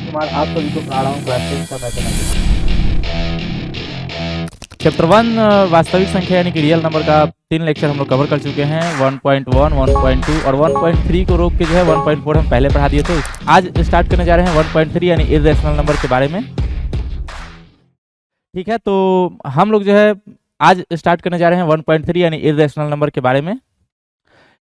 कुमार आप सभी को पढ़ा रहा हूँ क्लास 10 का मैथमेटिक्स। चैप्टर 1 वास्तविक संख्या यानी कि रियल नंबर का 3 लेक्चर हम लोग कवर कर चुके हैं। 1.1, 1.2 और 1.3 को रोक के जो है 1.4 हम पहले पढ़ा दिए थे। आज स्टार्ट करने जा रहे हैं 1.3 यानी इर्रेशनल नंबर के बारे में। ठीक है, तो हम लोग जो है आज स्टार्ट करने जा रहे हैं 1.3 यानी इर्रेशनल नंबर के बारे में।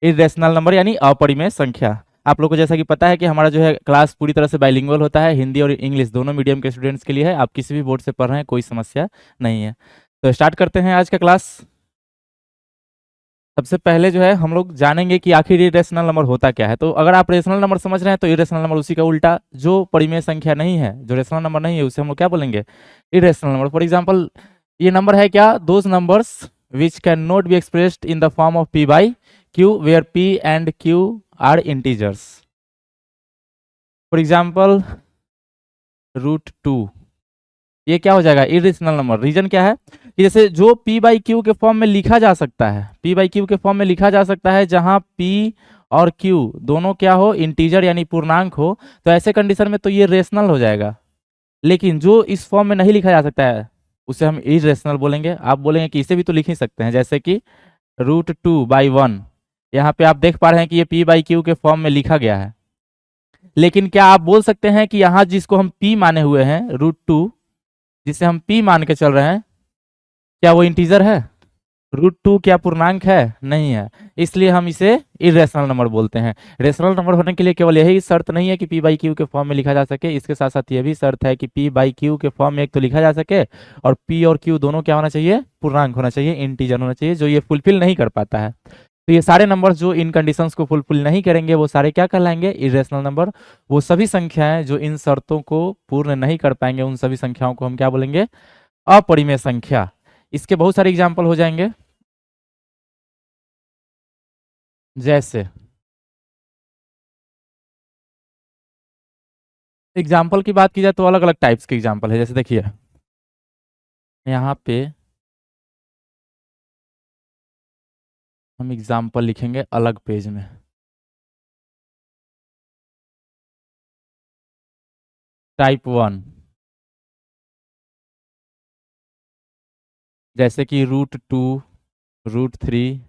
इर्रेशनल नंबर यानी अपरिमेय संख्या। आप लोग को जैसा कि पता है कि हमारा जो है क्लास पूरी तरह से बाइलिंगुअल होता है, हिंदी और इंग्लिश दोनों मीडियम के स्टूडेंट्स के लिए है। आप किसी भी बोर्ड से पढ़ रहे हैं कोई समस्या नहीं है। तो स्टार्ट करते हैं आज का क्लास। सबसे पहले जो है हम लोग जानेंगे कि आखिर इरेशनल नंबर होता क्या है। तो अगर आप रेशनल नंबर समझ रहे हैं तो इरेशनल नंबर उसी का उल्टा, जो परिमेय संख्या नहीं है, जो रेशनल नंबर नहीं है, उसे हम लोग क्या बोलेंगे, इरेशनल नंबर। फॉर एग्जाम्पल ये नंबर है क्या, those numbers which can not be expressed in the form of P by Q where P and Q are integers. For example √2, ये क्या हो जाएगा, इरेशनल नंबर। रीजन क्या है कि जैसे जो p बाई क्यू के फॉर्म में लिखा जा सकता है, p बाई क्यू के फॉर्म में लिखा जा सकता है, जहां p और q दोनों क्या हो, इंटीजर यानी पूर्णांक हो, तो ऐसे कंडीशन में तो ये रेशनल हो जाएगा। लेकिन जो इस फॉर्म में नहीं लिखा जा सकता है उसे हम इरेशनल बोलेंगे। आप बोलेंगे कि इसे भी तो लिख ही सकते हैं, जैसे कि √2/1। यहाँ पे आप देख पा रहे हैं कि ये p बाई क्यू के फॉर्म में लिखा गया है। लेकिन क्या आप बोल सकते हैं कि यहाँ जिसको हम p माने हुए हैं, √2 जिसे हम p मान के चल रहे हैं, क्या वो इंटीजर है? √2 क्या पूर्णांक है? नहीं है। इसलिए हम इसे इरेशनल नंबर बोलते हैं। रेशनल नंबर होने के लिए केवल यही शर्त नहीं है कि p बाई क्यू के फॉर्म में लिखा जा सके, इसके साथ साथ यह भी शर्त है कि p बाई क्यू के फॉर्म में एक तो लिखा जा सके और p और q दोनों क्या होना चाहिए, पूर्णांक होना चाहिए, इंटीजर होना चाहिए, जो ये फुलफिल नहीं कर पाता है। तो ये सारे नंबर जो इन कंडीशंस को फुलफिल नहीं करेंगे वो सारे क्या कहलाएंगे, इरेशनल नंबर। वो सभी संख्याएं जो इन शर्तों को पूर्ण नहीं कर पाएंगे उन सभी संख्याओं को हम क्या बोलेंगे, अपरिमेय संख्या। इसके बहुत सारे एग्जाम्पल हो जाएंगे, जैसे एग्जाम्पल की बात की जाए तो अलग अलग टाइप्स के एग्जाम्पल है। जैसे देखिए यहाँ पे हम एग्जाम्पल लिखेंगे अलग पेज में। टाइप 1, जैसे कि √2, √3,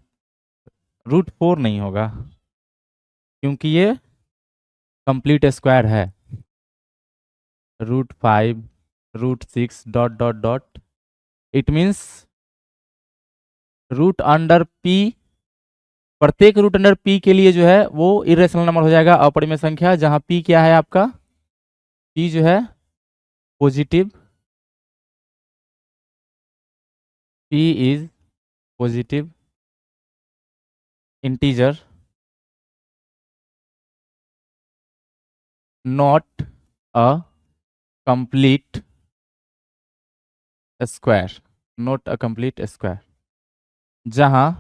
√4 नहीं होगा क्योंकि ये कंप्लीट स्क्वायर है। √5, √6 dot dot dot, it means root under p, प्रत्येक रूट अंडर p के लिए जो है वो इरेशनल नंबर हो जाएगा, अपरिमेय संख्या, जहां p क्या है आपका, p जो है positive, p is positive integer, not a complete square, not a complete square, जहां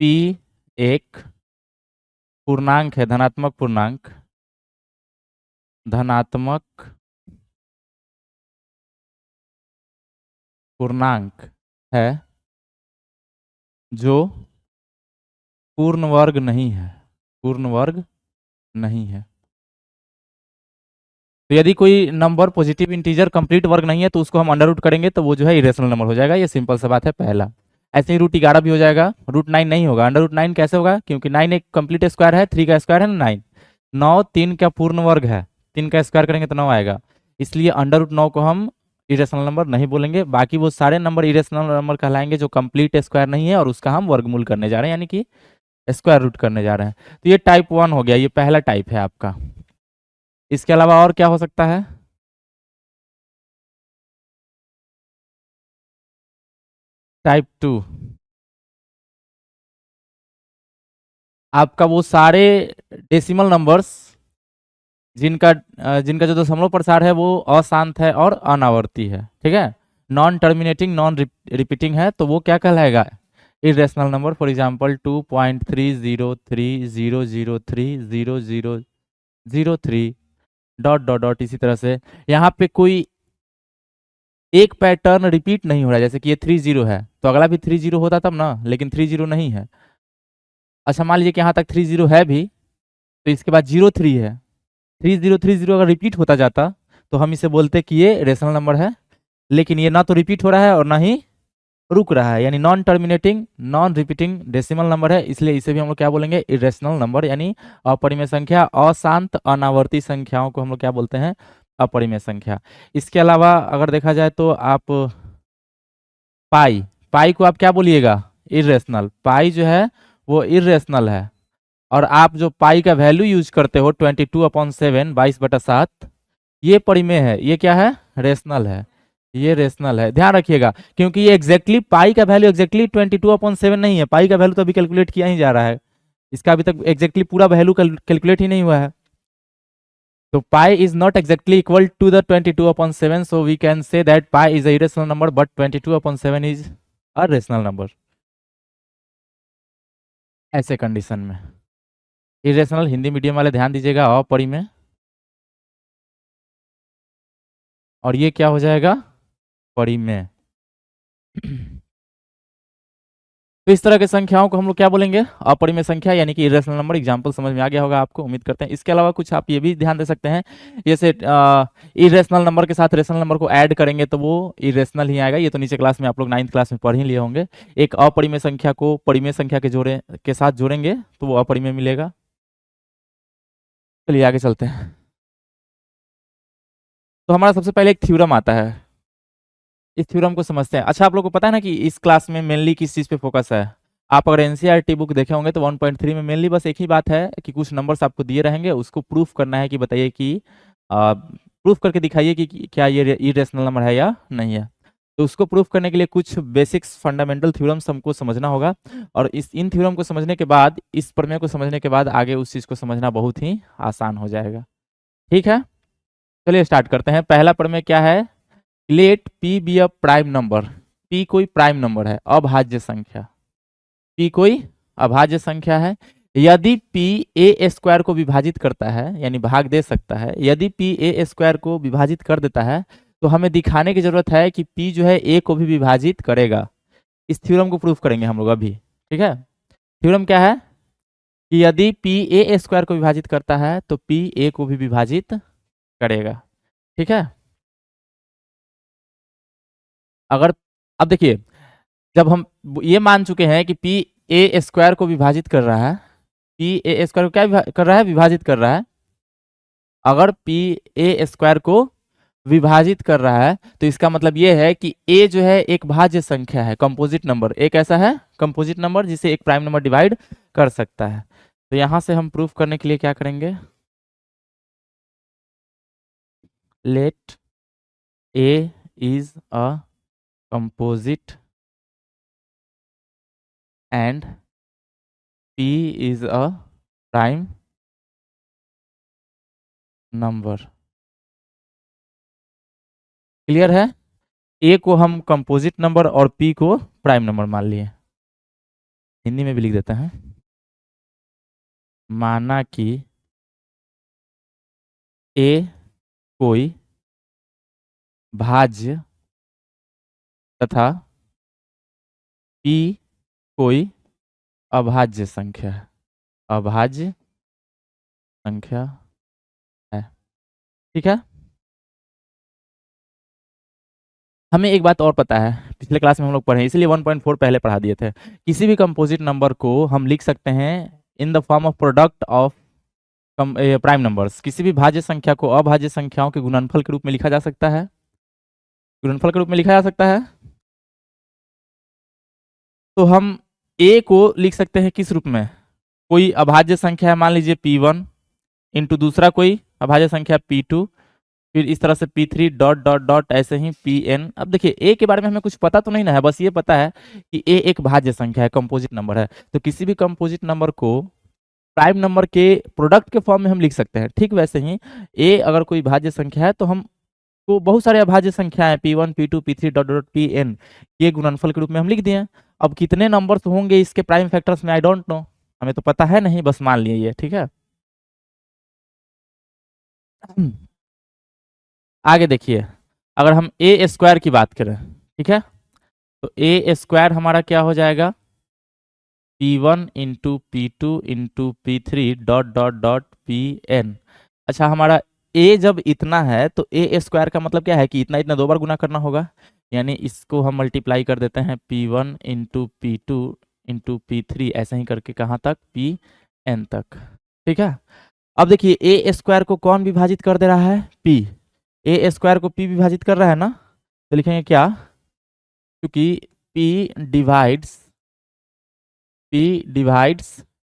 p एक पूर्णांक है, धनात्मक पूर्णांक, धनात्मक पूर्णांक है जो पूर्ण वर्ग नहीं है, पूर्ण वर्ग नहीं है। तो यदि कोई नंबर पॉजिटिव इंटीजर कंप्लीट वर्ग नहीं है तो उसको हम अंडर रूट करेंगे तो वो जो है इरेशनल नंबर हो जाएगा। ये सिंपल सा बात है पहला। ऐसे ही √11 भी हो जाएगा। √9 नहीं होगा। अंडर रूट 9 कैसे होगा, क्योंकि 9 एक कंप्लीट स्क्वायर है, 3 का स्क्वायर है ना 9, 9 3 का पूर्ण वर्ग है, 3 का स्क्वायर करेंगे तो 9 आएगा। इसलिए अंडर रूट 9 को हम इरेशनल नंबर नहीं बोलेंगे। बाकी वो सारे नंबर इरेशनल नंबर कहलाएंगे जो कंप्लीट स्क्वायर नहीं है और उसका हम वर्गमूल करने जा रहे हैं, यानी कि स्क्वायर रूट करने जा रहे हैं। तो ये टाइप 1 हो गया, ये पहला टाइप है आपका। इसके अलावा और क्या हो सकता है, टाइप 2, आपका वो सारे डेसिमल नंबर्स जिनका जो दशमलव प्रसार है वो अशांत है और अनावर्ती है, ठीक है, नॉन टर्मिनेटिंग, नॉन रिपीटिंग है, तो वो क्या कहलाएगा, irrational number. For example 2.3030030003 dot dot dot. इसी तरह से यहाँ पे कोई एक पैटर्न रिपीट नहीं हो रहा है, जैसे कि ये 30 है तो अगला भी 30 होता तब ना, लेकिन 30 नहीं है। अच्छा मान लीजिए कि यहाँ तक 30 है भी, तो इसके बाद 03 है, 3030 अगर रिपीट होता जाता तो हम इसे बोलते कि ये रेशनल नंबर है, लेकिन ये ना तो रिपीट हो रहा है और ना ही रुक रहा है, यानी non terminating non repeating decimal number है, इसलिए इसे भी हम लोग क्या बोलेंगे, इरेशनल नंबर, यानी अपरिमेय संख्या। अशांत अनावर्ती संख्याओं को हम लोग क्या बोलते हैं, अपरिमेय संख्या। इसके अलावा अगर देखा जाए तो आप पाई, पाई को आप क्या बोलिएगा, इरेशनल। पाई जो है वो इरेशनल है, और आप जो पाई का वैल्यू यूज करते हो 22/7, 22/7, ये परिमेय है, ये क्या है, रेशनल है, ये रेशनल है, ध्यान रखिएगा, क्योंकि ये एग्जैक्टली पाई का वैल्यू एग्जैक्टली 22/7 नहीं है, पाई का वैल्यू तो अभी कैलकुलेट किया ही जा रहा है, इसका अभी तक एग्जैक्टली पूरा वैल्यू कैलकुलेट ही नहीं हुआ है। तो pi is not exactly equal to the 22/7, so we can say that pi is a irrational number, but 22/7 is a rational number। ऐसे कंडीशन में इरेशनल, हिंदी मीडियम वाले ध्यान दीजिएगा, अपरिमेय, और ये क्या हो जाएगा, परिमेय। तो इस तरह के संख्याओं को हम लोग क्या बोलेंगे, अपरिमेय संख्या, यानी कि इरेशनल नंबर। एग्जांपल समझ में आ गया होगा आपको, उम्मीद करते हैं। इसके अलावा कुछ आप ये भी ध्यान दे सकते हैं, जैसे इरेशनल नंबर के साथ रेशनल नंबर को ऐड करेंगे तो वो इरेशनल ही आएगा। ये तो नीचे क्लास में आप लोग 9th क्लास में पढ़ ही लिए होंगे। एक अपरिमेय संख्या को परिमेय संख्या के साथ जोड़ेंगे तो वो अपरिमेय मिलेगा। चलिए आगे चलते हैं। तो हमारा सबसे पहले एक थ्योरम आता है, इस थ्योरम को समझते हैं। अच्छा, आप लोग को पता है ना कि इस क्लास में मेनली किस चीज़ पे फोकस है। आप अगर एनसीईआरटी बुक देखे होंगे तो 1.3 में मेनली बस एक ही बात है कि कुछ नंबर्स आपको दिए रहेंगे, उसको प्रूफ करना है, कि बताइए कि प्रूफ करके दिखाइए कि क्या ये इरेशनल नंबर है या नहीं है। तो उसको प्रूफ करने के लिए कुछ बेसिक्स फंडामेंटल थ्योरम्स हमको समझना होगा, और इन थ्योरम को समझने के बाद, इस प्रमेय को समझने के बाद आगे उस चीज़ को समझना बहुत ही आसान हो जाएगा। ठीक है, चलिए स्टार्ट करते हैं। पहला प्रमेय क्या है, let P be a prime number. P कोई प्राइम नंबर है, अभाज्य संख्या। पी कोई अभाज्य संख्या है, यदि पी ए स्क्वायर को विभाजित करता है, यानी भाग दे सकता है। यदि पी ए स्क्वायर को विभाजित कर देता है तो हमें दिखाने की जरूरत है कि पी जो है ए को भी विभाजित करेगा। इस थ्योरम को प्रूफ करेंगे हम लोग अभी। ठीक है, थ्योरम क्या है कि यदि पी ए स्क्वायर को विभाजित करता है तो पी ए को भी विभाजित करेगा। ठीक है, अगर अब देखिए, जब हम ये मान चुके हैं कि पी ए स्क्वायर को विभाजित कर रहा है, पी ए स्क्वायर को क्या कर रहा है, विभाजित कर रहा है। अगर पी ए स्क्वायर को विभाजित कर रहा है तो इसका मतलब ये है कि ए जो है एक भाज्य संख्या है, कंपोजिट नंबर। एक ऐसा है कंपोजिट नंबर जिसे एक प्राइम नंबर डिवाइड कर सकता है। तो यहां से हम प्रूफ करने के लिए क्या करेंगे, let A is a composite and P is a prime number. Clear है, A को हम कंपोजिट नंबर और P को प्राइम नंबर मान लिए। हिंदी में भी लिख देते हैं, माना कि A कोई भाज्य तथा P कोई अभाज्य संख्या है, अभाज्य संख्या है। ठीक है, हमें एक बात और पता है, पिछले क्लास में हम लोग पढ़े, इसलिए 1.4 पहले पढ़ा दिए थे। किसी भी कंपोजिट नंबर को हम लिख सकते हैं इन the form of product of prime numbers. किसी भी भाज्य संख्या को अभाज्य संख्याओं के गुणनफल के रूप में लिखा जा सकता है, गुणनफल के रूप में लिखा जा सकता है। तो हम a को लिख सकते हैं किस रूप में, कोई अभाज्य संख्या है, मान लीजिए p1 इंटू दूसरा कोई अभाज्य संख्या p2, फिर इस तरह से p3 डॉट डॉट डॉट ऐसे ही pn। अब देखिए a के बारे में हमें कुछ पता तो नहीं ना है, बस ये पता है कि a एक भाज्य संख्या है, कंपोजिट नंबर है। तो किसी भी कंपोजिट नंबर को प्राइम नंबर के प्रोडक्ट के फॉर्म में हम लिख सकते हैं। ठीक वैसे ही a अगर कोई भाज्य संख्या है तो हम को बहुत सारे अभाज्य संख्याएं p1 p2 p3 dot dot pn ये गुणनफल के रूप में हम लिख दिए। अब कितने नंबर्स होंगे इसके प्राइम फैक्टर्स में, आई डोंट नो, हमें तो पता है नहीं, बस मान लिए ये। ठीक है, आगे देखिए, अगर हम ए स्क्वायर की बात करें, ठीक है, तो ए स्क्वायर हमारा क्या हो जाएगा, p1 into p2 into p3 dot dot dot pn। अच्छा हमारा ए जब इतना है तो ए स्क्वायर का मतलब क्या है कि इतना इतना 2 बार गुना करना होगा, यानी इसको हम मल्टीप्लाई कर देते हैं P1 into P2 into P3 ऐसे ही करके कहाँ तक Pn तक। ठीक है, अब देखिए ए स्क्वायर को कौन विभाजित कर दे रहा है, P। ए स्क्वायर को P विभाजित कर रहा है ना, तो लिखेंगे क्या, क्योंकि P डिवाइड्स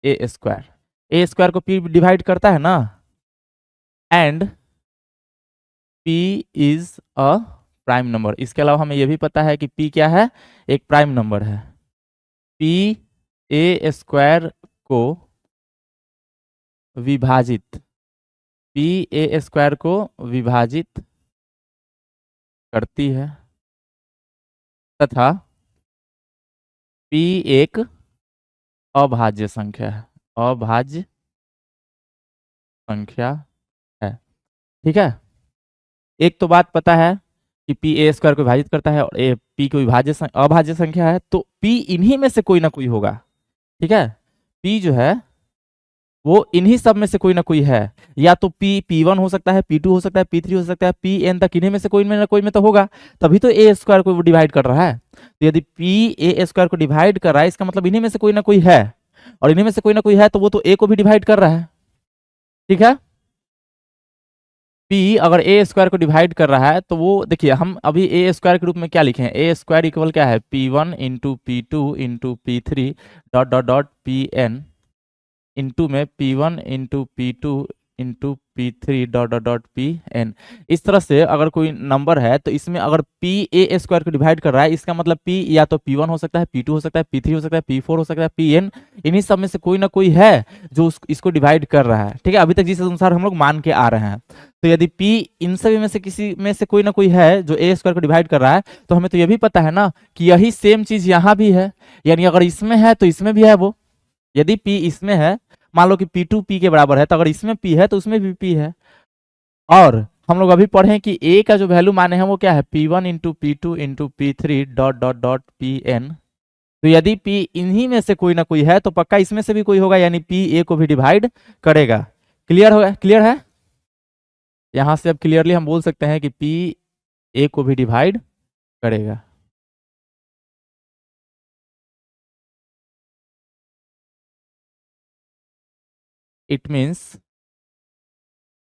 ए स्क्वायर को P डिवाइड करता है ना, and P is a prime number. इसके अलावा हमें यह भी पता है कि P क्या है, एक प्राइम नंबर है। P ए स्क्वायर को विभाजित करती है तथा P एक अभाज्य संख्या है। ठीक है, एक तो बात पता है कि P ए स्क्वायर को विभाजित करता है और P को अभाज्य संख्या है, तो P इन्हीं में से कोई ना कोई होगा। ठीक है, P जो है वो इन्हीं सब में से कोई ना कोई है, या तो P1 हो सकता है, P2 हो सकता है, P3 हो सकता है, Pn तक इन्हीं में से कोई ना कोई में तो होगा, तभी तो ए स्क्वायर को डिवाइड कर रहा है। तो यदि P ए स्क्वायर को डिवाइड कर रहा है, इसका मतलब इन्हीं में से कोई ना कोई है, और इन्हीं में से कोई ना कोई है तो वो तो ए को भी डिवाइड कर रहा है। ठीक है, P अगर ए स्क्वायर को डिवाइड कर रहा है तो वो देखिए, हम अभी ए स्क्वायर के रूप में क्या लिखे हैं, ए स्क्वायर इक्वल क्या है, P1 into P2 into P3 dot dot dot Pn into में P1 into P2 into P3 dot dot dot Pn। इस तरह से अगर कोई नंबर है तो इसमें अगर P ए स्क्वायर को डिवाइड कर रहा है, इसका मतलब P या तो P1 हो सकता है, P2 हो सकता है, P3 हो सकता है, P4 हो सकता है, Pn, इन्हीं सब में से कोई ना कोई है जो इसको डिवाइड कर रहा है। ठीक है, अभी तक जिस अनुसार हम लोग मान के आ रहे हैं, तो यदि P इन सभी में से किसी में से कोई ना कोई है जो ए स्क्वायर को डिवाइड कर रहा है, तो हमें तो यह भी पता है ना कि यही सेम चीज यहाँ भी है, यानी अगर इसमें है तो इसमें भी है वो। यदि P इसमें है, मान लो कि P2 P के बराबर है, तो अगर इसमें P है तो उसमें भी P है। और हम लोग अभी पढ़े कि A का जो वैल्यू माने हैं वो क्या है, P1 into P2 into P3 dot dot dot Pn। तो यदि P इन्हीं में से कोई ना कोई है तो पक्का इसमें से भी कोई होगा, यानी P A को भी डिवाइड करेगा। क्लियर होगा, क्लियर है? यहां से अब क्लियरली हम बोल सकते हैं कि P A को भी डिवाइड करेगा। It means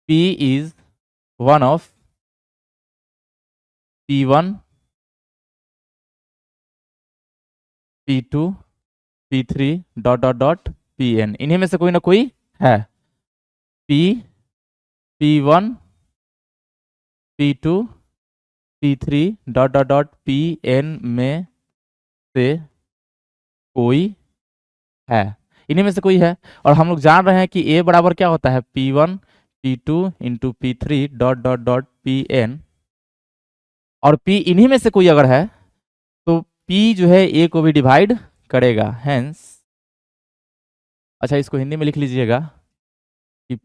P is one of P1, P2, P3 dot dot dot Pn, इन्हीं में से कोई ना कोई है। P P1 P2 P3 dot dot dot Pn में से कोई है, इन्हीं में से कोई है। और हम लोग जान रहे हैं कि A बराबर क्या होता है, P1 P2 into P3 dot dot dot Pn, और P इन्हीं में से कोई अगर है तो P जो है A को भी डिवाइड करेगा। हेंस, अच्छा इसको हिंदी में लिख लीजिएगा कि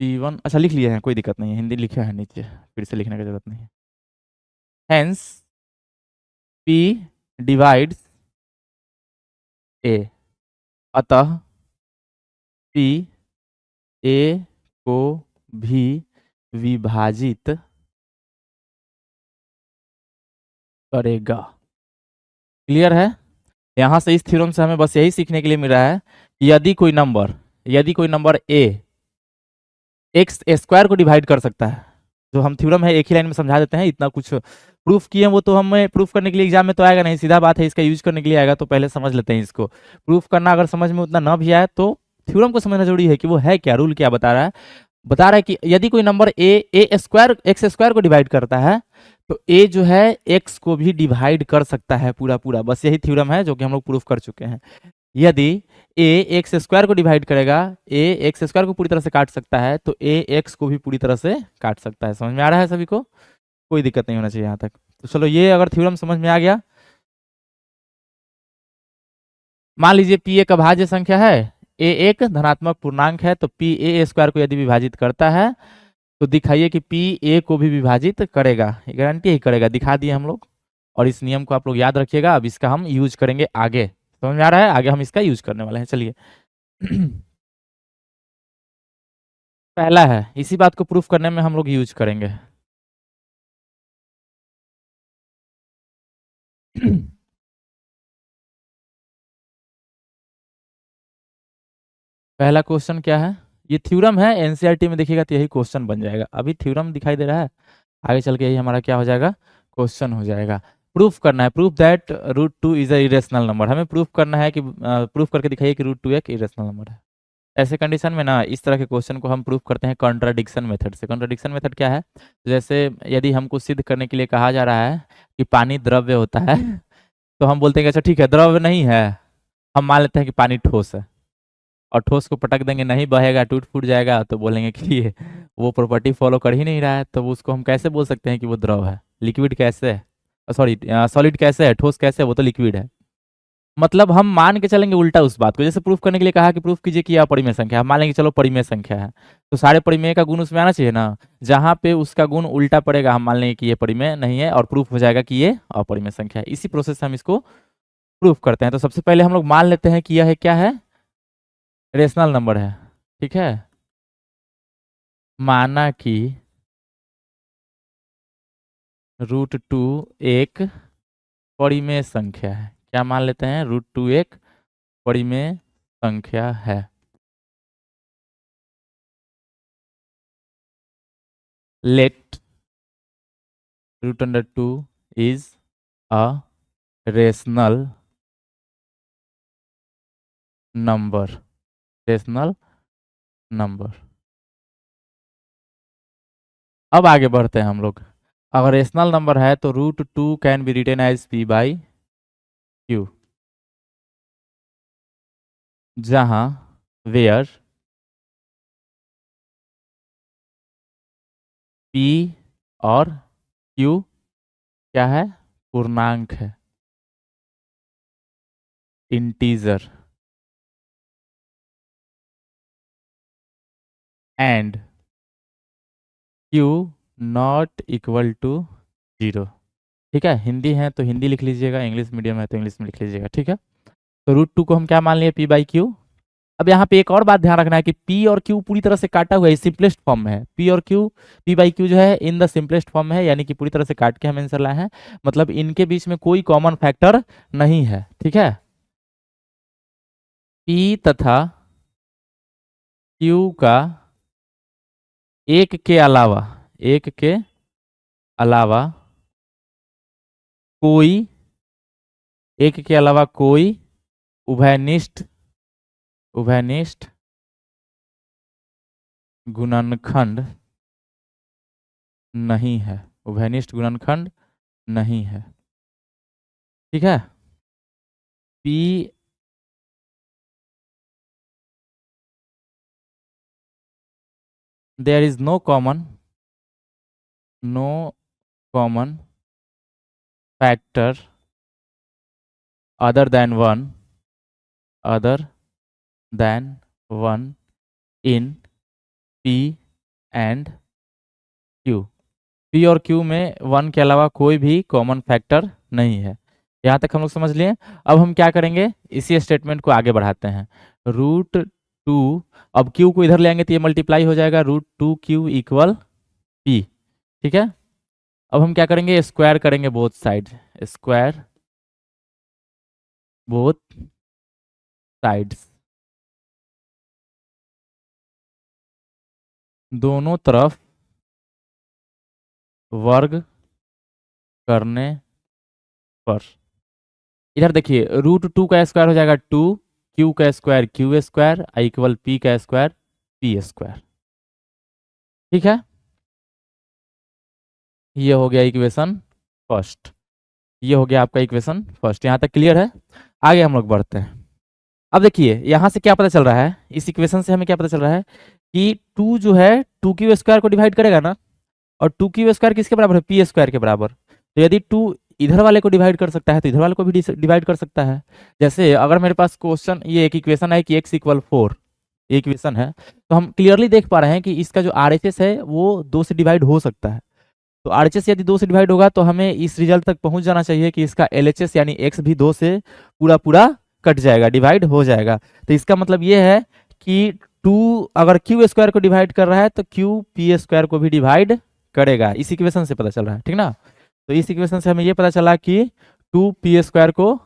P1, अच्छा लिख लिए हैं, कोई दिक्कत नहीं है, हिंदी लिखा है नीचे, फिर से लिखने की जरूरत नहीं है। हेंस P डिवाइड्स A, अतः P A को भी विभाजित करेगा। क्लियर है? यहां से इस थ्योरम से हमें बस यही सीखने के लिए मिल रहा है कि यदि कोई नंबर A एक्स स्क्वायर को डिवाइड कर सकता है, जो हम थ्योरम है एक ही लाइन में समझा देते हैं, इतना कुछ प्रूफ किए वो तो हमें प्रूफ करने के लिए एग्जाम में तो आएगा नहीं, सीधा बात है, इसका यूज करने के लिए आएगा, तो पहले समझ लेते हैं इसको। प्रूफ करना अगर समझ में उतना ना भी आए तो थ्योरम को समझना जरूरी है कि वो है क्या, रूल क्या बता रहा है कि यदि कोई number A square x square को डिवाइड करता है तो ए जो है एक्स को भी डिवाइड कर सकता है पूरा पूरा। बस यही थ्योरम है जो कि हम लोग प्रूफ कर चुके हैं। यदि ए एक्स स्क्वायर को डिवाइड करेगा, ए एक्स स्क्वायर को पूरी तरह से काट सकता है, तो ए एक्स को भी पूरी तरह से काट सकता है। समझ में आ रहा है सभी को? कोई दिक्कत नहीं होना चाहिए यहाँ तक। तो चलो, ये अगर थ्योरम समझ में आ गया, मान लीजिए P एक अभाज्य संख्या है, A एक धनात्मक पूर्णांक है, तो P A स्क्वायर को यदि विभाजित करता है तो दिखाइए कि P A को भी विभाजित करेगा। गारंटी ही करेगा, दिखा दिए हम लोग। और इस नियम को आप लोग याद रखिएगा, अब इसका हम यूज करेंगे आगे। समझ में आ रहा है? आगे हम इसका यूज करने वाले हैं। चलिए पहला है, इसी बात को प्रूफ करने में हम लोग यूज करेंगे। पहला क्वेश्चन क्या है, ये थ्योरम है, एनसीईआरटी में देखिएगा तो यही क्वेश्चन बन जाएगा। अभी थ्योरम दिखाई दे रहा है, आगे चल के यही हमारा क्या हो जाएगा, क्वेश्चन हो जाएगा। प्रूफ करना है, proof that root two is a irrational number. हमें प्रूफ करना है कि प्रूफ करके दिखाइए कि रूट टू एक इरेशनल नंबर है। ऐसे कंडीशन में ना इस तरह के क्वेश्चन को हम प्रूफ करते हैं कॉन्ट्राडिक्शन मेथड से। कॉन्ट्राडिक्शन मेथड क्या है, जैसे यदि हमको सिद्ध करने के लिए कहा जा रहा है कि पानी द्रव्य होता है, तो हम बोलते हैं कि अच्छा ठीक है द्रव्य नहीं है, हम मान लेते हैं कि पानी ठोस है, और ठोस को पटक देंगे नहीं बहेगा, टूट फूट जाएगा, तो बोलेंगे कि ये वो प्रॉपर्टी फॉलो कर ही नहीं रहा है, तो उसको हम कैसे बोल सकते हैं कि वो द्रव है। लिक्विड कैसे है, सॉरी सॉलिड कैसे है, ठोस कैसे है, वो तो लिक्विड है। मतलब हम मान के चलेंगे उल्टा उस बात को, जैसे प्रूफ करने के लिए कहा कि प्रूफ कीजिए कि यह अपरिमेय संख्या है, हम मान लेंगे चलो परिमेय संख्या है, तो सारे परिमेय का गुण उसमें आना चाहिए ना। जहां पे उसका गुण उल्टा पड़ेगा हम मान लेंगे कि ये परिमेय नहीं है, और प्रूफ हो जाएगा कि ये अपरिमेय संख्या है। इसी प्रोसेस से हम इसको प्रूफ करते हैं। तो सबसे पहले हम लोग मान लेते हैं कि यह है क्या है, रेशनल नंबर है। ठीक है, माना कि रूट टू एक परिमेय संख्या है। क्या मान लेते हैं, रूट टू एक परिमेय संख्या है। Let root under two is a rational number, rational number. अब आगे बढ़ते हैं हम लोग। अगर रेशनल नंबर है तो root two can be written as P by Q, जहां वेयर पी और क्यू क्या है, पूर्णांक है, integer, and Q not equal to zero. ठीक है, हिंदी है तो हिंदी लिख लीजिएगा, इंग्लिश मीडियम है तो इंग्लिश में लिख लीजिएगा। ठीक है, तो रूट टू को हम क्या मान लिए, पी बाई क्यू। अब यहाँ पे एक और बात ध्यान रखना है कि पी और क्यू पूरी तरह से काटा हुआ है, सिंपलेस्ट फॉर्म में है। पी और क्यू, पी बाई क्यू जो है इन द सिंपलेस्ट फॉर्म में है, यानी कि पूरी तरह से काट के हम आंसर लाए हैं, मतलब इनके बीच में कोई कॉमन फैक्टर नहीं है। ठीक है, पी तथा क्यू का एक के अलावा, एक के अलावा कोई, एक के अलावा कोई उभयनिष्ठ, उभयनिष्ठ गुणनखंड नहीं है, उभयनिष्ठ गुणनखंड नहीं है। ठीक है, P there is no common, no common factor other than one, other than one in P and Q. P और क्यू में वन के अलावा कोई भी कॉमन फैक्टर नहीं है। यहाँ तक हम लोग समझ लिए। अब हम क्या करेंगे, इसी स्टेटमेंट को आगे बढ़ाते हैं। रूट टू, अब क्यू को इधर ले आएंगे तो ये मल्टीप्लाई हो जाएगा, root two Q equal P. ठीक है, अब हम क्या करेंगे, स्क्वायर करेंगे both side, square both sides, दोनों तरफ वर्ग करने पर। इधर देखिए, रूट टू का स्क्वायर हो जाएगा टू, क्यू का square Q square equal P का स्क्वायर पी स्क्वायर। ठीक है, ये हो गया इक्वेशन फर्स्ट, ये हो गया आपका इक्वेशन फर्स्ट। यहाँ तक क्लियर है। आगे हम लोग बढ़ते हैं। अब देखिए यहाँ से क्या पता चल रहा है, इस इक्वेशन से हमें क्या पता चल रहा है कि टू जो है टू क्यू स्क्वायर को डिवाइड करेगा ना, और टू क्यू स्क्वायर किसके बराबर है, पी स्क्वायर के बराबर। तो यदि टू इधर वाले को डिवाइड कर सकता है तो इधर वाले को भी डिवाइड कर सकता है। जैसे अगर मेरे पास क्वेश्चन, ये एक इक्वेशन है कि x इक्वल 4, ये इक्वेशन है, तो हम क्लियरली देख पा रहे हैं कि इसका जो RHS है वो 2 से डिवाइड हो सकता है। तो RHS यदि 2 से डिवाइड होगा तो हमें इस रिजल्ट तक पहुंच जाना चाहिए कि इसका LHS यानी x भी 2 से पूरा पूरा कट जाएगा, डिवाइड हो जाएगा। तो इसका मतलब ये है कि टू अगर क्यू स्क्वायर को डिवाइड कर रहा है तो क्यू पी स्क्वायर को भी डिवाइड करेगा। इस इक्वेशन से पता चल रहा है, ठीक ना। तो इस इक्वेशन से हमें ये पता चला कि टू पी स्क्वायर को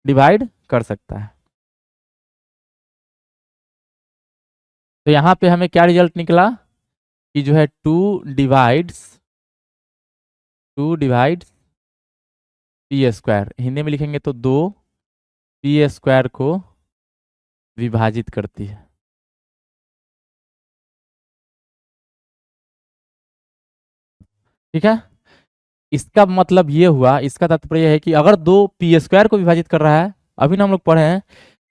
डिवाइड कर सकता है। तो यहाँ पे हमें क्या रिजल्ट निकला कि जो है to divides P square, Hindi में लिखेंगे तो दो पी स्क्वायर को विभाजित करती है। ठीक है, इसका मतलब ये हुआ, इसका तात्पर्य है कि अगर दो पी स्क्वायर को विभाजित कर रहा है, अभी ना हम लोग पढ़े हैं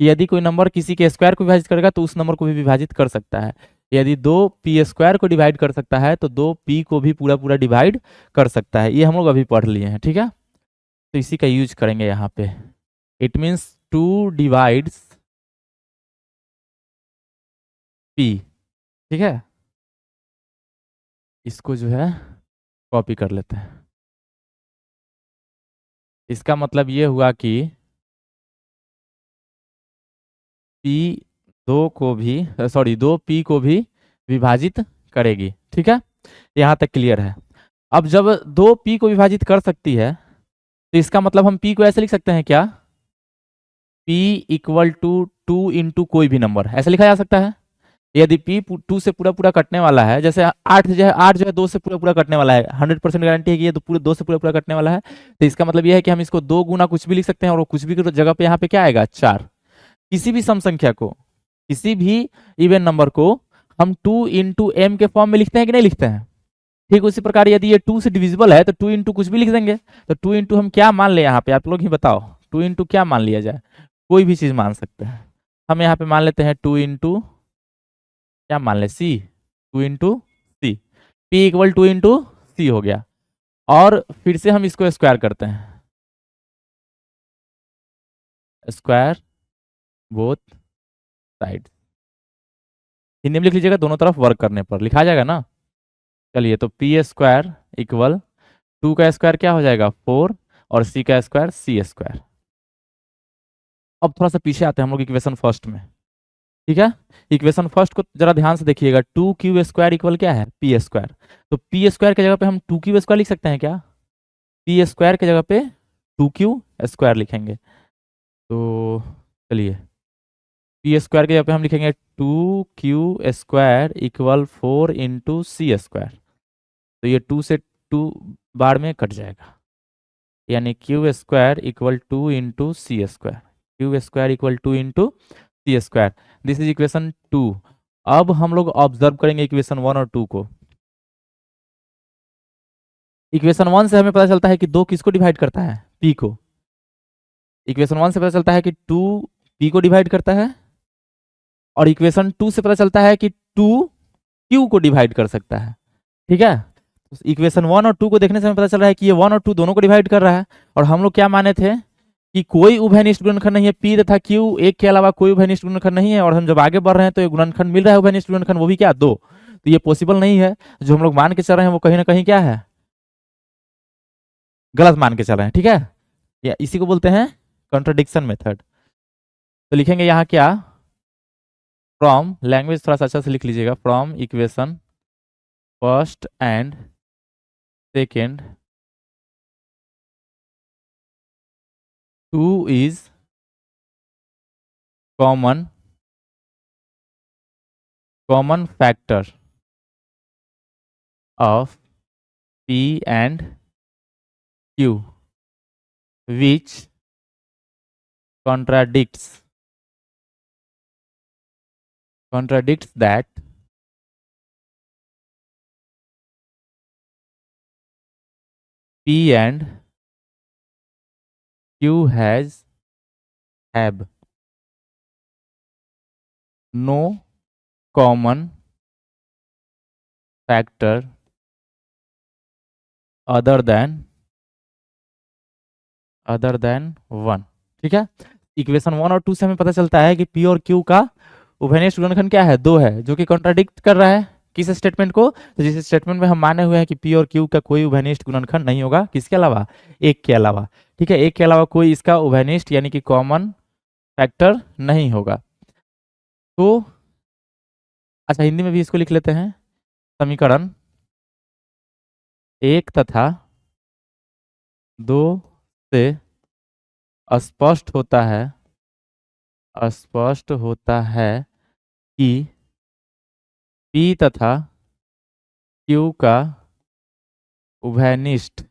कि यदि कोई नंबर किसी के स्क्वायर को विभाजित करेगा तो उस नंबर को भी विभाजित कर सकता है। यदि दो पी स्क्वायर को डिवाइड कर सकता है तो दो पी को भी पूरा पूरा डिवाइड कर सकता है। ये हम लोग अभी पढ़ लिए हैं, ठीक है। तो इसी का यूज करेंगे यहाँ पे। It means to divides P, ठीक है। इसको जो है कॉपी कर लेते हैं। इसका मतलब ये हुआ कि पी दो पी को भी विभाजित करेगी, ठीक है। यहाँ तक क्लियर है। अब जब दो पी को विभाजित कर सकती है तो इसका मतलब हम पी को ऐसे लिख सकते हैं क्या, P equal to two into कोई भी नंबर, ऐसे लिखा जा सकता है। यदि पी टू से पूरा पूरा कटने वाला है, जैसे आठ जो है दो से पूरा पूरा कटने वाला है, 100% गारंटी है कि ये तो पूरे दो से पूरा पूरा कटने वाला है। तो इसका मतलब ये है कि हम इसको दो गुना कुछ भी लिख सकते हैं और वो कुछ भी की जगह पे यहाँ पे क्या आएगा, चार। किसी भी सम संख्या को, किसी भी इवन नंबर को हम टू इंटू एम के फॉर्म में लिखते हैं कि नहीं लिखते हैं। ठीक उसी प्रकार यदि ये टू से डिविजिबल है तो टू इंटू कुछ भी लिख देंगे। तो टू इंटू हम क्या मान ले, यहाँ पे आप लोग ही बताओ, टू इंटू क्या मान लिया जाए, कोई भी चीज मान सकते हैं। हम यहाँ पे मान लेते हैं टू इंटू क्या मान ले, सी, to into C, P equal two into सी हो गया। और फिर से हम इसको स्क्वायर करते हैं, स्क्वायर बोथ साइड, हिंदी में लिख लीजिएगा, दोनों तरफ वर्क करने पर लिखा जाएगा ना। चलिए, तो पी स्क्वायर इक्वल टू का स्क्वायर क्या हो जाएगा, फोर, और सी का स्क्वायर सी स्क्वायर। अब थोड़ा सा पीछे आते हैं हम लोग इक्वेशन फर्स्ट में, ठीक है। इक्वेशन फर्स्ट को जरा ध्यान से देखिएगा, टू क्यू स्क्वायर इक्वल क्या है, पी स्क्वायर। तो पी स्क्वायर की जगह पे हम टू क्यू स्क्वायर लिख सकते हैं क्या, पी स्क्वायर की जगह पे टू क्यू स्क्वायर लिखेंगे। तो चलिए, पी स्क्वायर की जगह पे हम लिखेंगे two Q square equal four into C square. तो ये टू से टू बार में कट जाएगा, यानी Q square equal two into C square, Q square equal two into C square. This is equation two. अब हम लोग ऑब्जर्व करेंगे इक्वेशन वन और टू को। इक्वेशन वन से हमें पता चलता है कि दो किसको डिवाइड करता है, पी को। इक्वेशन वन से पता चलता है कि टू पी को डिवाइड करता है, और इक्वेशन टू से पता चलता है कि टू क्यू को डिवाइड कर सकता है, ठीक है। इक्वेशन वन और टू को देखने से हमें पता चल रहा है कि ये वन और टू दोनों को डिवाइड कर रहा है। और हम लोग क्या माने थे कि कोई उभयनिष्ठ गुणनखंड नहीं है, पी तथा क्यू एक के अलावा कोई उभयनिष्ठ गुणनखंड नहीं है। और हम जब आगे बढ़ रहे हैं तो ये गुणनखंड मिल रहा है, उभयनिष्ठ गुणनखंड, वो भी क्या, दो। तो ये पॉसिबल नहीं है। जो हम लोग मान के चल रहे हैं वो कहीं ना कहीं क्या है, गलत मान के चल रहे हैं, ठीक है। या इसी को बोलते हैं कॉन्ट्रडिक्शन मेथड। तो लिखेंगे यहाँ क्या, फ्रॉम, लैंग्वेज थोड़ा सा अच्छा से लिख लीजिएगा, from equation first and second two is common factor of P and Q which contradicts that P and Q have no common factor other than one, ठीक है। इक्वेशन वन और टू से हमें पता चलता है कि पी और क्यू का उभयनिष्ठ गुणनखंड क्या है, दो है, जो कि कॉन्ट्राडिक्ट कर रहा है किस स्टेटमेंट को, तो जिस स्टेटमेंट में हम माने हुए हैं कि पी और क्यू का कोई उभयनिष्ठ गुणनखंड नहीं होगा, किसके अलावा, एक के अलावा, ठीक है। एक के अलावा कोई इसका उभयनिष्ठ यानी कि कॉमन फैक्टर नहीं होगा। तो अच्छा, हिंदी में भी इसको लिख लेते हैं। समीकरण 1 तथा 2 से स्पष्ट होता है कि P तथा Q का उभयनिष्ठ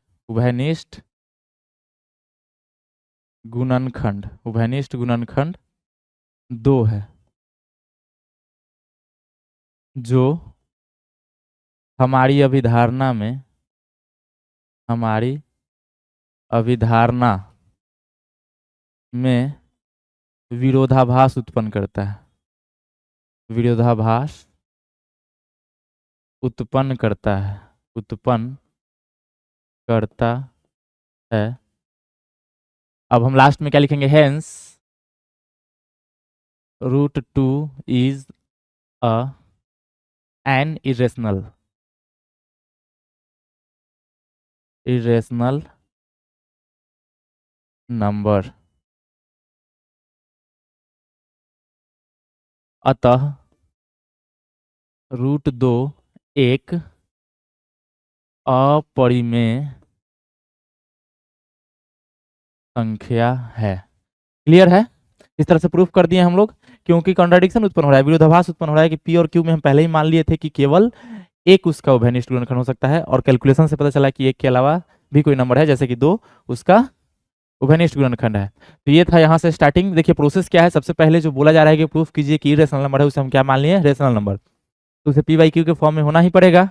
गुणनखंड 2 है, जो हमारी अभिधारणा में विरोधाभास उत्पन्न करता है। उत्पन्न करता है। अब हम लास्ट में क्या लिखेंगे? Hence √2 is an irrational number. अतः √2 एक अपरिमेय संख्या है। क्लियर है? इस तरह से प्रूफ कर दिए हम लोग, क्योंकि कॉन्ट्राडिक्शन उत्पन्न हो रहा है, विरोधाभास उत्पन्न हो रहा है कि पी और क्यू में हम पहले ही मान लिए थे कि केवल एक उसका उभयनिष्ठ गुणनखंड हो सकता है, और कैलकुलेशन से पता चला कि एक के अलावा भी कोई नंबर है, जैसे कि 2 उसका उभयनिष्ठ गुणनखंड है। तो ये था यहाँ से स्टार्टिंग। देखिए प्रोसेस क्या है। सबसे पहले जो बोला जा रहा है कि प्रूफ कीजिए कि इरेशनल नंबर है, उसे हम क्या मान लिए? Rational number. तो उसे पी बाई क्यू के फॉर्म में होना ही पड़ेगा,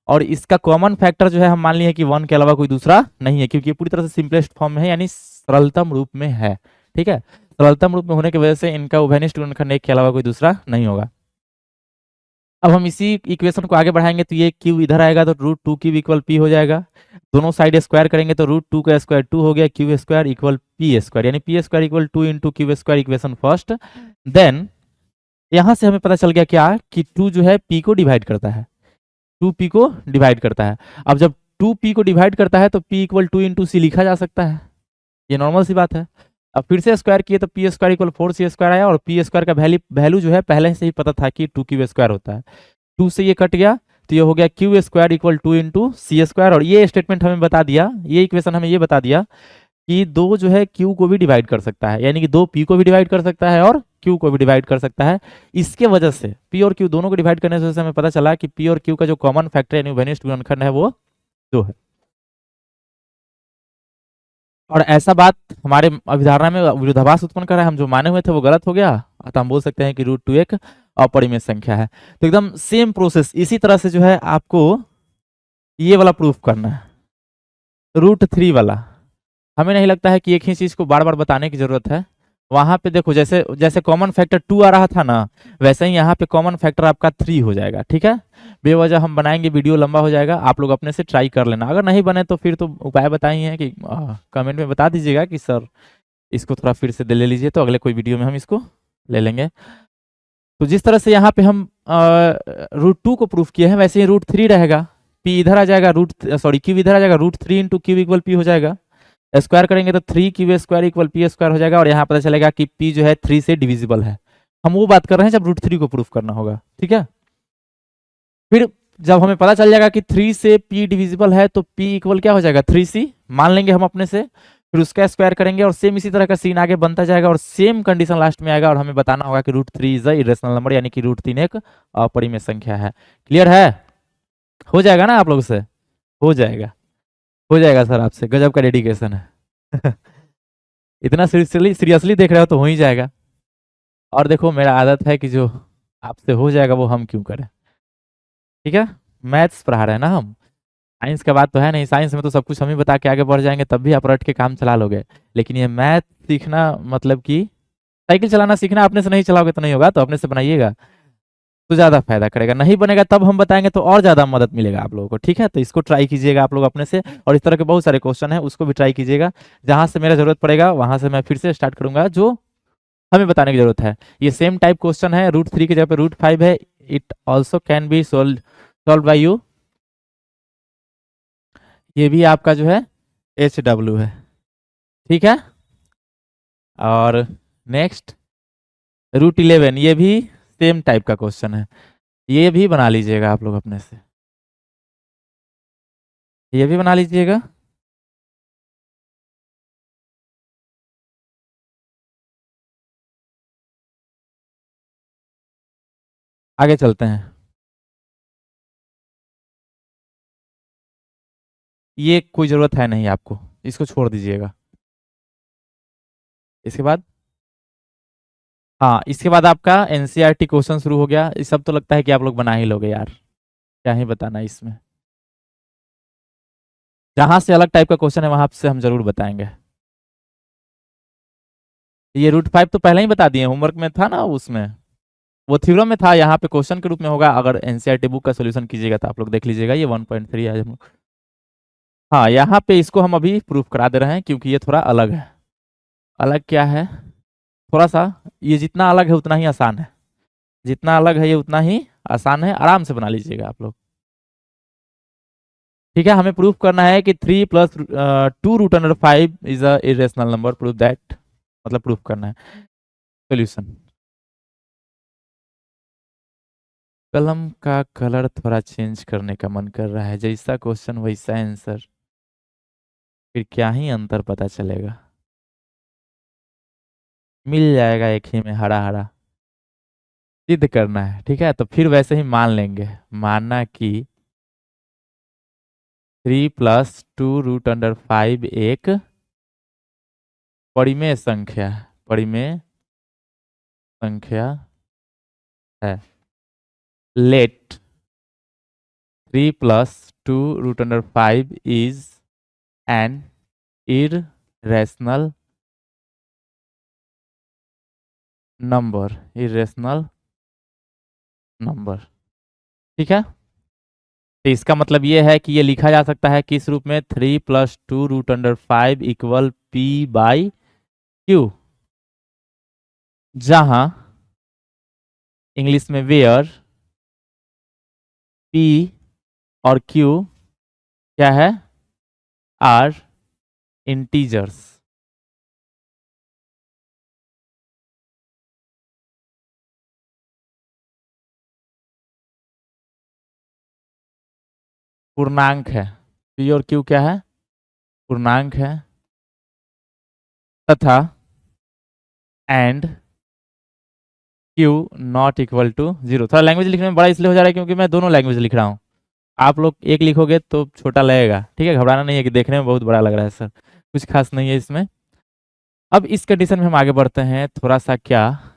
और इसका कॉमन फैक्टर जो है हम मान लिए कि 1 के अलावा कोई दूसरा नहीं है, क्योंकि ये पूरी तरह से सिंपलेस्ट फॉर्म में है, यानी सरलतम रूप में है। ठीक है, सरलतम रूप में होने की वजह से इनका उभयनिष्ठ गुणनखंड एक के अलावा कोई दूसरा नहीं होगा। अब हम इसी इक्वेशन को आगे बढ़ाएंगे, तो ये क्यू इधर आएगा तो √2 क्यूब इक्वल पी हो जाएगा। दोनों साइड स्क्वायर करेंगे तो √2 का स्क्वायर 2 हो गया, Q square equal P square, यानी P square equal 2 into Q square, equation first. Then यहां से हमें पता चल गया क्या कि 2 जो है पी को डिवाइड करता है, 2 पी को डिवाइड करता है। अब जब 2 पी को डिवाइड करता है तो पी इक्वल 2 इंटू सी लिखा जा सकता है, ये नॉर्मल सी बात है। अब फिर से स्क्वायर किए तो पी स्क्वायर इक्वल 4 सी स्क्वायर आया, और पी स्क्वायर का वैल्यू जो है पहले से ही पता था कि 2 क्यू स्क्वायर होता है। 2 से ये कट गया तो ये हो गया Q square equal 2 into C square, और ये स्टेटमेंट हमें बता दिया, ये इक्वेशन हमें ये बता दिया कि 2 जो है क्यू को भी डिवाइड कर सकता है, यानी कि 2 पी को भी डिवाइड कर सकता है और क्यू को भी डिवाइड कर सकता है। इसके वजह से पी और क्यू दोनों को डिवाइड करने से हमें पता चला कि पी और क्यू का जो कॉमन फैक्टर यानी उभयनिष्ठ गुणनखंड है वो 2 है। और ऐसा बात हमारे अभिधारणा में विरोधाभास उत्पन्न कर रहा है, हम जो माने हुए थे वो गलत हो गया, अतः हम बोल सकते हैं कि √2 एक अपरिमेय संख्या है। तो एकदम सेम प्रोसेस इसी तरह से जो है आपको ये वाला प्रूफ करना है, √3 वाला। हमें नहीं लगता है कि एक ही चीज को बार बार बताने की जरूरत है। वहां पे देखो, जैसे जैसे कॉमन फैक्टर 2 आ रहा था ना, वैसे ही यहाँ पे कॉमन फैक्टर आपका 3 हो जाएगा। ठीक है, बेवजह हम बनाएंगे, वीडियो लंबा हो जाएगा, आप लोग अपने से ट्राई कर लेना। अगर नहीं बने तो फिर तो उपाय बताई है कि कमेंट में बता दीजिएगा कि सर इसको थोड़ा फिर से ले लीजिए, तो अगले कोई वीडियो में हम इसको ले लेंगे। तो जिस तरह से यहाँ पे हम √2 को प्रूफ किए हैं, वैसे ही √3 रहेगा। पी इधर आ जाएगा, क्यू इधर आ जाएगा, √3 इंटू क्यू इक्वल पी हो जाएगा। स्क्वायर करेंगे तो 3 Q square equal P square हो जाएगा, और यहाँ पता चलेगा कि पी जो है 3 से डिविजिबल है। हम वो बात कर रहे हैं जब √3 को प्रूफ करना होगा। ठीक है, फिर जब हमें पता चल जाएगा कि 3 से p डिविजिबल है तो p इक्वल क्या हो जाएगा? 3c मान लेंगे हम अपने से, फिर उसका स्क्वायर करेंगे, और सेम इसी तरह का सीन आगे बनता जाएगा, और सेम कंडीशन लास्ट में आएगा, और हमें बताना होगा कि √3 इज अ इरेशनल नंबर, यानी कि √3 एक अपरिमेय संख्या है। क्लियर है? हो जाएगा ना आप लोग से? हो जाएगा, हो जाएगा सर, आपसे गजब का डेडिकेशन है। इतना सीरियसली देख रहे हो तो हो ही जाएगा। और देखो मेरा आदत है कि जो आपसे हो जाएगा वो हम क्यों करें। ठीक है, मैथ्स पढ़ा रहे हैं ना हम, साइंस का बात तो है नहीं। साइंस में तो सब कुछ हम ही बता के आगे बढ़ जाएंगे, तब भी आप रट के काम चला लोगे। लेकिन ये मैथ सीखना मतलब कि साइकिल चलाना सीखना, अपने से नहीं चलाओगे तो नहीं होगा, तो अपने से बनाइएगा तो ज़्यादा फायदा करेगा। नहीं बनेगा तब हम बताएंगे तो और ज़्यादा मदद मिलेगा आप लोगों को। ठीक है, तो इसको ट्राई कीजिएगा आप लोग अपने से, और इस तरह के बहुत सारे क्वेश्चन हैं उसको भी ट्राई कीजिएगा। जहाँ से मेरा जरूरत पड़ेगा वहाँ से मैं फिर से स्टार्ट करूँगा जो हमें बताने की जरूरत है। ये सेम टाइप क्वेश्चन है, √3 की जगह पे √5 है। It also can be solve by you. ये भी आपका जो है HW है। ठीक है, और नेक्स्ट √11, ये भी सेम टाइप का क्वेश्चन है। ये भी बना लीजिएगा आप लोग अपने से, ये भी बना लीजिएगा। आगे चलते हैं। ये कोई ज़रूरत है नहीं आपको, इसको छोड़ दीजिएगा। इसके बाद, हाँ इसके बाद आपका एनसीईआरटी क्वेश्चन शुरू हो गया। ये सब तो लगता है कि आप लोग बना ही लोगे यार, क्या ही बताना इसमें। जहां से अलग टाइप का क्वेश्चन है वहां से हम जरूर बताएंगे। ये रूट 5 तो पहले ही बता दिए, होमवर्क में था ना उसमें, वो थ्योरम में था, यहाँ पे क्वेश्चन के रूप में होगा। अगर एनसीईआरटी बुक का सोल्यूशन कीजिएगा तो आप लोग देख लीजिएगा, ये 1.3 है हम लोग। हाँ यहाँ पे इसको हम अभी प्रूफ करा दे रहे हैं क्योंकि ये थोड़ा अलग है। अलग क्या है, थोड़ा सा, ये जितना अलग है उतना ही आसान है, जितना अलग है ये उतना ही आसान है, आराम से बना लीजिएगा आप लोग। ठीक है, हमें प्रूफ करना है कि 3 + 2√5 is a irrational number, proof that, मतलब प्रूफ करना है। सोल्यूशन, कलम का कलर थोड़ा चेंज करने का मन कर रहा है, जैसा क्वेश्चन वैसा आंसर, फिर क्या ही अंतर पता चलेगा। मिल जाएगा एक ही में हरा हरा, सिद्ध करना है। ठीक है, तो फिर वैसे ही मान लेंगे, मानना कि 3 + 2√5 एक परिमेय संख्या, परिमेय संख्या है। Let 3 + 2√5 is an irrational number, irrational number. ठीक है, तो इसका मतलब ये है कि ये लिखा जा सकता है किस रूप में, 3 + 2√5 इक्वल P/Q, जहां इंग्लिश में वेयर P और Q क्या है, आर इंटीजर्स। पूर्णांक है, P और Q क्या है, पूर्णांक है, तथा and Q not equal to 0। थोड़ा लैंग्वेज लिखने में बड़ा इसलिए हो जा रहा है क्योंकि मैं दोनों लैंग्वेज लिख रहा हूँ। आप लोग एक लिखोगे तो छोटा लगेगा, ठीक है, घबराना नहीं है कि देखने में बहुत बड़ा लग रहा है सर, कुछ खास नहीं है इसमें। अब इस कंडीशन में हम आगे बढ़ते हैं थोड़ा सा, क्या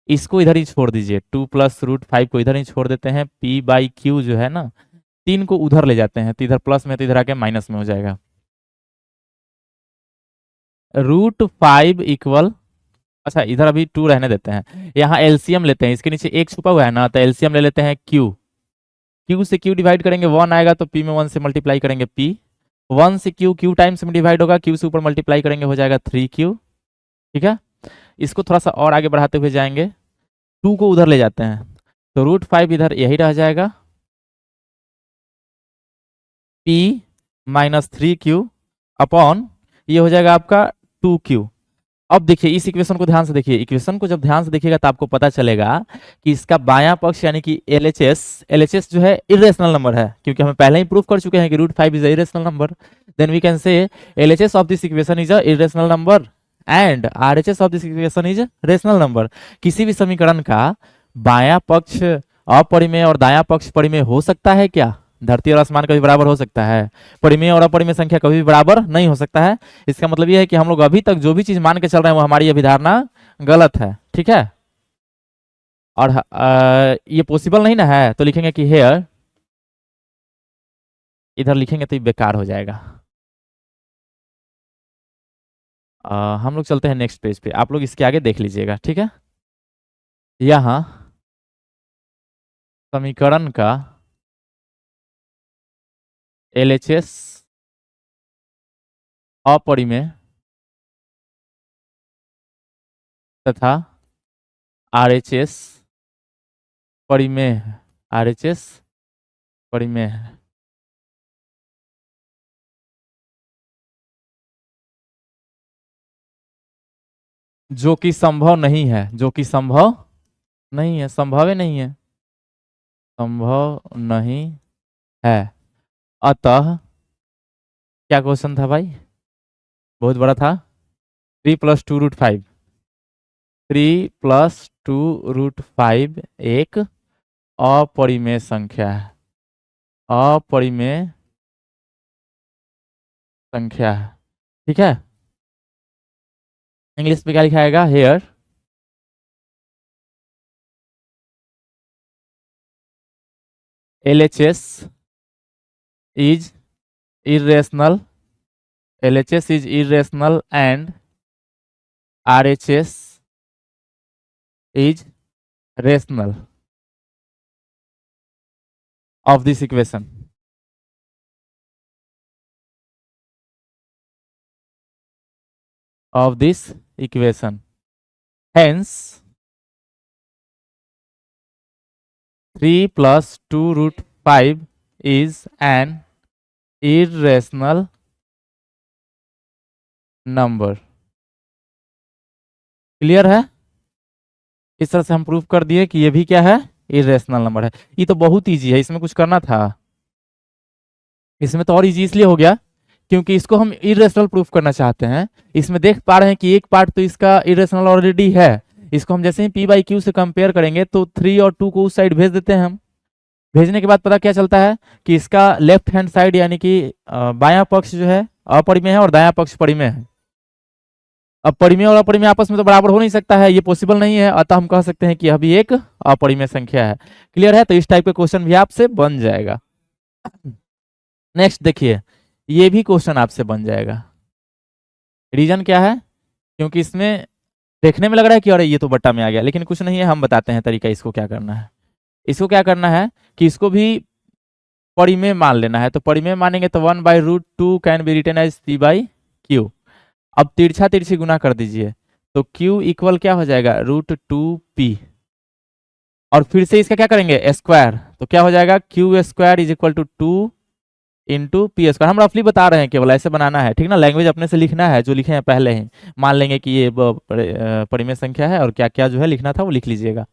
इसको इधर ही छोड़ दीजिए, 2 + √5 को इधर ही छोड़ देते हैं, P/Q जो है ना, 3 को उधर ले जाते हैं, तो इधर प्लस में तो इधर आके माइनस में हो जाएगा। √5 इक्वल, अच्छा इधर अभी 2 रहने देते हैं, यहाँ एलसीएम लेते हैं, इसके नीचे एक छुपा हुआ है ना, तो एलसीएम ले लेते हैं Q। Q से Q डिवाइड करेंगे 1 आएगा, तो P में 1 से मल्टीप्लाई करेंगे P, 1 से Q टाइम्स में डिवाइड होगा, Q से ऊपर मल्टीप्लाई करेंगे हो जाएगा 3Q। ठीक है, इसको थोड़ा सा और आगे बढ़ाते हुए जाएंगे, 2 को उधर ले जाते हैं, तो √5 इधर यही रह जाएगा, P-3Q अपॉन ये हो जाएगा आपका 2Q। अब देखिए इस इक्वेशन को ध्यान से देखिए, इक्वेशन को जब ध्यान से देखिएगा तो आपको पता चलेगा कि इसका बायां पक्ष यानी कि एलएचएस जो है इरेशनल नंबर है, क्योंकि हम पहले ही प्रूफ कर चुके हैं कि √5 is irrational number. Then we can say LHS of this equation is a irrational number and RHS of this equation is rational number. किसी भी समीकरण का बायां पक्ष अपरिमेय और दायां पक्ष परिमेय हो सकता है क्या, धरती और आसमान कभी बराबर हो सकता है, परिमेय और अपरिमेय संख्या कभी भी बराबर नहीं हो सकता है। इसका मतलब यह है कि हम लोग अभी तक जो भी चीज मान के चल रहे हैं वो हमारी अभिधारणा गलत है। ठीक है, और ये पॉसिबल नहीं ना है, तो लिखेंगे कि हेयर, इधर लिखेंगे तो ये बेकार हो जाएगा। हम लोग चलते हैं नेक्स्ट पेज पे, आप लोग इसके आगे देख लीजिएगा। ठीक है, यहाँ समीकरण का एलएचएस अपरिमेय तथा आरएचएस परिमेय है, आरएचएस परिमेय है। जो कि संभव नहीं है, जो कि संभव नहीं है, संभव ही नहीं है। संभव नहीं है। अतः क्या क्वेश्चन था भाई, बहुत बड़ा था। 3 + 2√5, 3 + 2√5 एक अपरिमेय संख्या है, अपरिमेय संख्या है। ठीक है, इंग्लिश में क्या लिखा आएगा, hair LHS is irrational, LHS is irrational and RHS is rational of this equation. Of this equation. Hence, 3 + 2√5 is an irrational number. Clear है? इस तरह से हम प्रूफ कर दिए कि ये भी क्या है, इरेशनल नंबर है। ये तो बहुत इजी है, इसमें कुछ करना था। इसमें तो और इजी इसलिए हो गया क्योंकि इसको हम इरेशनल प्रूफ करना चाहते हैं। इसमें देख पा रहे हैं कि एक पार्ट तो इसका इरेशनल ऑलरेडी है। इसको हम जैसे ही P/Q से कंपेयर करेंगे तो 3 और 2 को उस साइड भेज देते हैं हम। भेजने के बाद पता क्या चलता है कि इसका लेफ्ट हैंड साइड यानी कि बायां पक्ष जो है अपरिमेय है और दायां पक्ष परिमेय है। अब परिमेय और अपरिमेय आपस में तो बराबर हो नहीं सकता है, ये पॉसिबल नहीं है, अतः हम कह सकते हैं कि अभी एक अपरिमेय संख्या है। क्लियर है? तो इस टाइप का क्वेश्चन भी आपसे बन जाएगा। नेक्स्ट देखिए, ये भी क्वेश्चन आपसे बन जाएगा। रीजन क्या है? क्योंकि इसमें देखने में लग रहा है कि अरे ये तो बट्टा में आ गया, लेकिन कुछ नहीं है। हम बताते हैं तरीका इसको क्या करना है। इसको क्या करना है कि इसको भी परिमेय मान लेना है। तो परिमेय मानेंगे तो 1/√2 can be written as P/Q। अब तिरछा तिरछी गुना कर दीजिए तो Q इक्वल क्या हो जाएगा, √2P। और फिर से इसका क्या करेंगे, स्क्वायर। तो क्या हो जाएगा, Q² is equal to 2 into P²। हम रफली बता रहे हैं, केवल ऐसे बनाना है, ठीक ना। लैंग्वेज अपने से लिखना है, जो लिखे हैं पहले ही मान लेंगे कि ये परिमेय संख्या है और क्या क्या जो है लिखना था वो लिख लीजिएगा।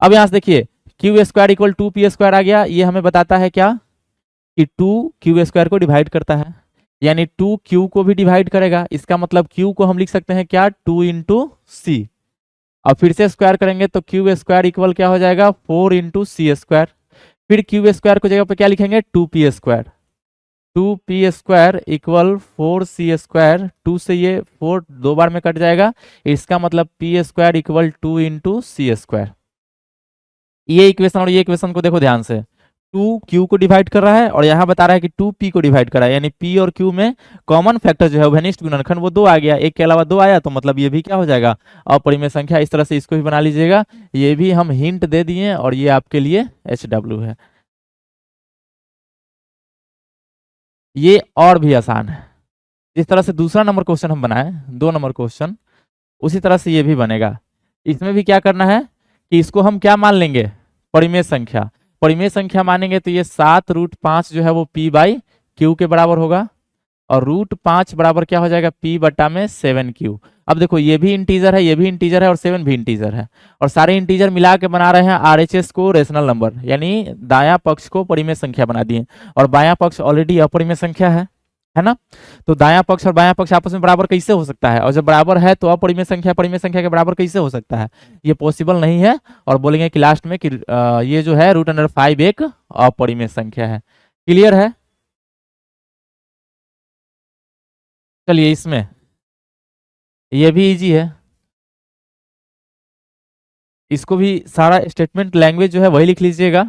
अब यहाँ से देखिए Q² इक्वल 2P² आ गया। ये हमें बताता है क्या कि 2 Q² को डिवाइड करता है, यानी 2 Q को भी डिवाइड करेगा। इसका मतलब Q को हम लिख सकते हैं क्या, 2 इंटू C। अब फिर से स्क्वायर करेंगे तो Q² इक्वल क्या हो जाएगा, 4 इंटू C²। फिर Q² को जगह पे क्या लिखेंगे, 2P²। 2P² equal 4C²। 2 से ये 4 दो बार में कट जाएगा, इसका मतलब P² इक्वल 2 इंटू C²। ये इक्वेशन और ये इक्वेशन को देखो ध्यान से, 2Q को डिवाइड कर रहा है और यहाँ बता रहा है कि 2P को डिवाइड कर रहा है, यानी P और Q में कॉमन फैक्टर जो है उभयनिष्ठ गुणनखंड वो 2 आ गया, एक के अलावा 2 आया, तो मतलब ये भी क्या हो जाएगा, अपरिमेय संख्या। इस तरह से इसको भी बना लीजिएगा। ये भी हम हिंट दे दिए और ये आपके लिए HW है। ये और भी आसान है। जिस तरह से दूसरा नंबर क्वेश्चन हम बनाए, 2 नंबर क्वेश्चन, उसी तरह से ये भी बनेगा। इसमें भी क्या करना है कि इसको हम क्या मान लेंगे, परिमेय संख्या। परिमेय संख्या मानेंगे तो ये 7√5 जो है वो P/Q के बराबर होगा और √5 बराबर क्या हो जाएगा, P/7Q। अब देखो ये भी इंटीजर है, ये भी इंटीजर है और 7 भी इंटीजर है, और सारे इंटीजर मिला के बना रहे हैं RHS को रेशनल नंबर, यानी दायां पक्ष को परिमेय संख्या बना दिए और बायां पक्ष ऑलरेडी अपरिमेय संख्या है ना। तो दायां पक्ष और बायां पक्ष आपस में बराबर कैसे हो सकता है, और जब बराबर है तो अपरिमेय संख्या परिमेय संख्या के बराबर कैसे हो सकता है, ये पॉसिबल नहीं है। और बोलेंगे कि लास्ट में कि ये जो है √5 एक अपरिमेय संख्या है। क्लियर है? चलिए इसमें ये भी इजी है, इसको भी सारा स्टेटमेंट लैंग्वेज जो है वही लिख लीजिएगा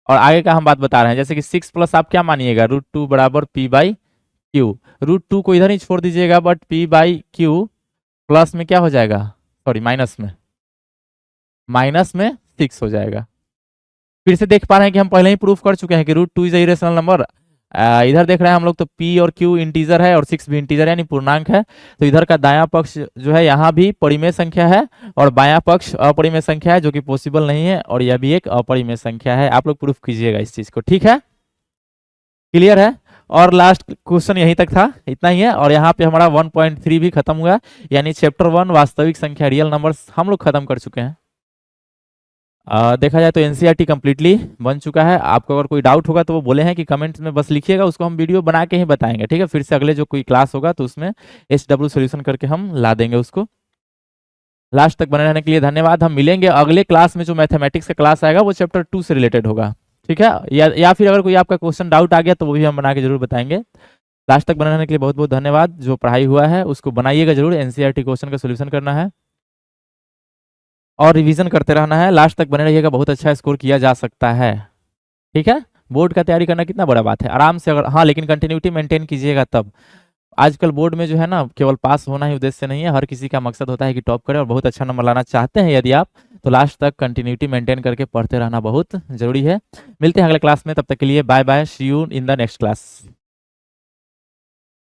और आगे का हम बात बता रहे हैं। जैसे कि 6+ आप क्या मानिएगा, √2 बराबर P/Q। √2 को इधर ही छोड़ दीजिएगा, बट P/Q प्लस में क्या हो जाएगा, सॉरी माइनस में 6 हो जाएगा। फिर से देख पा रहे हैं कि हम पहले ही प्रूफ कर चुके हैं कि √2 इज इरेशनल नंबर। इधर देख रहे हैं हम लोग तो P और Q इंटीजर है और 6 भी इंटीजर यानी पूर्णांक है। तो इधर का दायां पक्ष जो है यहाँ भी परिमेय संख्या है और बायां पक्ष अपरिमेय संख्या है, जो कि पॉसिबल नहीं है, और यह भी एक अपरिमेय संख्या है। आप लोग प्रूफ कीजिएगा इस चीज को, ठीक है? क्लियर है? और लास्ट क्वेश्चन यहीं तक था, इतना ही है। और यहाँ पे हमारा 1.3 भी खत्म हुआ, यानी चैप्टर 1 वास्तविक संख्या रियल नंबर्स हम लोग खत्म कर चुके हैं। देखा जाए तो एनसीईआरटी कम्प्लीटली बन चुका है। आपको अगर कोई डाउट होगा तो वो बोले हैं कि कमेंट्स में बस लिखिएगा, उसको हम वीडियो बना के ही बताएंगे, ठीक है। फिर से अगले जो कोई क्लास होगा तो उसमें SW सॉल्यूशन करके हम ला देंगे उसको। लास्ट तक बने रहने के लिए धन्यवाद। हम मिलेंगे अगले क्लास में, जो मैथमेटिक्स का क्लास आएगा वो चैप्टर 2 से रिलेटेड होगा, ठीक है। या फिर अगर कोई आपका क्वेश्चन डाउट आ गया तो वो भी हम बना के जरूर बताएंगे। लास्ट तक बने रहने के लिए बहुत बहुत धन्यवाद। जो पढ़ाई हुआ है उसको बनाइएगा जरूर, एनसीईआरटी क्वेश्चन का सोल्यूशन करना है और रिवीजन करते रहना है। लास्ट तक बने रहिएगा, बहुत अच्छा स्कोर किया जा सकता है, ठीक है। बोर्ड का तैयारी करना कितना बड़ा बात है, आराम से अगर, हाँ लेकिन कंटिन्यूटी मेंटेन कीजिएगा तब। आजकल बोर्ड में जो है ना, केवल पास होना ही उद्देश्य नहीं है, हर किसी का मकसद होता है कि टॉप करे, और बहुत अच्छा नंबर लाना चाहते हैं यदि आप, तो लास्ट तक कंटिन्यूटी मेंटेन करके पढ़ते रहना बहुत जरूरी है। मिलते हैं अगले क्लास में, तब तक के लिए bye bye, see you in the next class.